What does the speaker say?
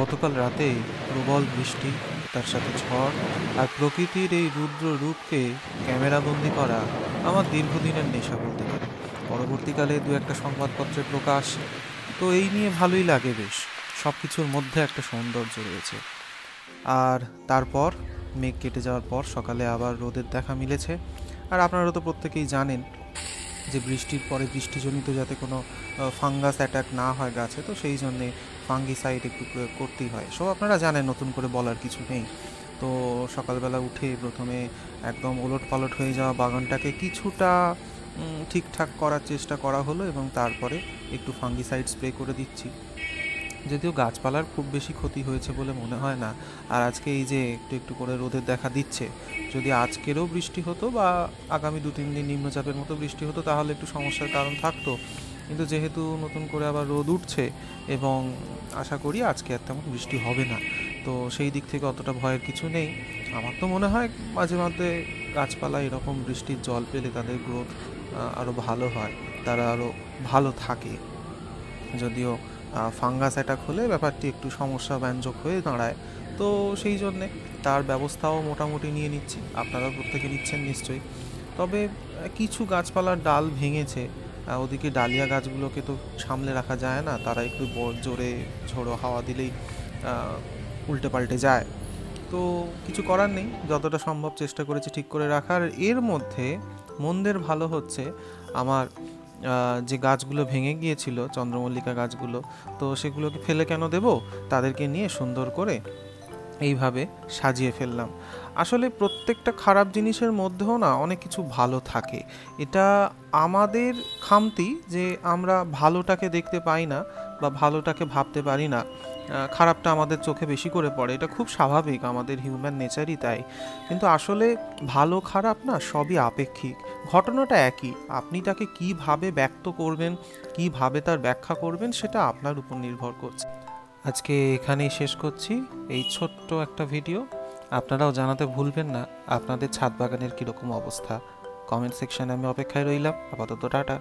গতকাল রাতে প্রবল বৃষ্টি, তার সাথে ঝড় আর প্রকৃতির এই রুদ্র রূপকে ক্যামেরাবন্দি করা আমার দীর্ঘদিনের নেশা বলতে পারেন। পরবর্তীকালে দু একটা সংবাদপত্রে প্রকাশ, তো এই নিয়ে ভালোই লাগে বেশ। সব কিছুর মধ্যে একটা সৌন্দর্য রয়েছে। আর তারপর মেঘ কেটে যাওয়ার পর সকালে আবার রোদের দেখা মিলেছে। আর আপনারা তো প্রত্যেকেই জানেন যে বৃষ্টির পরে বৃষ্টিজনিত যাতে কোনো ফাঙ্গাস অ্যাটাক না হয় গাছে, তো সেই জন্যে ফাঙ্গিসাইড একটু প্রয়োগ করতেই হয়। সব আপনারা জানেন, নতুন করে বলার কিছু নেই। তো সকালবেলা উঠে প্রথমে একদম ওলট পালট হয়ে যাওয়া বাগানটাকে কিছুটা ঠিকঠাক করার চেষ্টা করা হলো, এবং তারপরে একটু ফাঙ্গিসাইড স্প্রে করে দিচ্ছি। যদিও গাছপালার খুব বেশি ক্ষতি হয়েছে বলে মনে হয় না। আর আজকে এই যে একটু একটু করে রোদের দেখা দিচ্ছে, যদি আজকেরও বৃষ্টি হতো বা আগামী 2-3 দিন নিম্নচাপের মতো বৃষ্টি হতো তাহলে একটু সমস্যার কারণ থাকতো। কিন্তু যেহেতু নতুন করে আবার রোদ উঠছে, এবং আশা করি আজকে আর তেমন বৃষ্টি হবে না, তো সেই দিক থেকে অতটা ভয়ের কিছু নেই। আমার তো মনে হয় মাঝে মধ্যে গাছপালা এরকম বৃষ্টির জল পেলে তাদের গ্রোথ আরও ভালো হয়, তারা আরও ভালো থাকে। যদিও ফাঙ্গাস অ্যাটাক হলে ব্যাপারটি একটু সমস্যা ব্যঞ্জক হয়ে দাঁড়ায়, তো সেই জন্যে তার ব্যবস্থাও মোটামুটি নিয়ে নিচ্ছি। আপনারা প্রত্যেকে নিচ্ছেন নিশ্চয়ই। তবে কিছু গাছপালার ডাল ভেঙেছে, ওদিকে ডালিয়া গাছগুলোকে তো সামলে রাখা যায় না, তারা একটু জোরে ঝোড়ো হাওয়া দিলেই উল্টে পাল্টে যায়। তো কিছু করার নেই, যতটা সম্ভব চেষ্টা করেছি ঠিক করে রাখার। এর মধ্যে মন্দের ভালো হচ্ছে, আমার যে গাছগুলো ভেঙে গিয়েছিল চন্দ্রমল্লিকা গাছগুলো, তো সেগুলোকে ফেলে কেন দেব, তাদেরকে নিয়ে সুন্দর করে এইভাবে সাজিয়ে ফেললাম। আসলে প্রত্যেকটা খারাপ জিনিসের মধ্যেও না অনেক কিছু ভালো থাকে। এটা আমাদের খামতি যে আমরা ভালোটাকে দেখতে পাই না বা ভালোটাকে ভাবতে পারি না, খারাপটা আমাদের চোখে বেশি করে পড়ে। এটা খুব স্বাভাবিক, আমাদের হিউম্যান নেচারই তাই। কিন্তু আসলে ভালো খারাপ না সবই আপেক্ষিক, ঘটনাটা একই। আপনি তাকে কীভাবে ব্যক্ত করবেন, কীভাবে তার ব্যাখ্যা করবেন, সেটা আপনার উপর নির্ভর করছে। আজকে এখানেই শেষ করছি এই ছোট্ট একটা ভিডিও। আপনারাও জানাতে ভুলবেন না আপনাদের ছাদ বাগানের কীরকম অবস্থা। কমেন্ট সেকশনে আমি অপেক্ষায় রইলাম। আপাতত টাটা।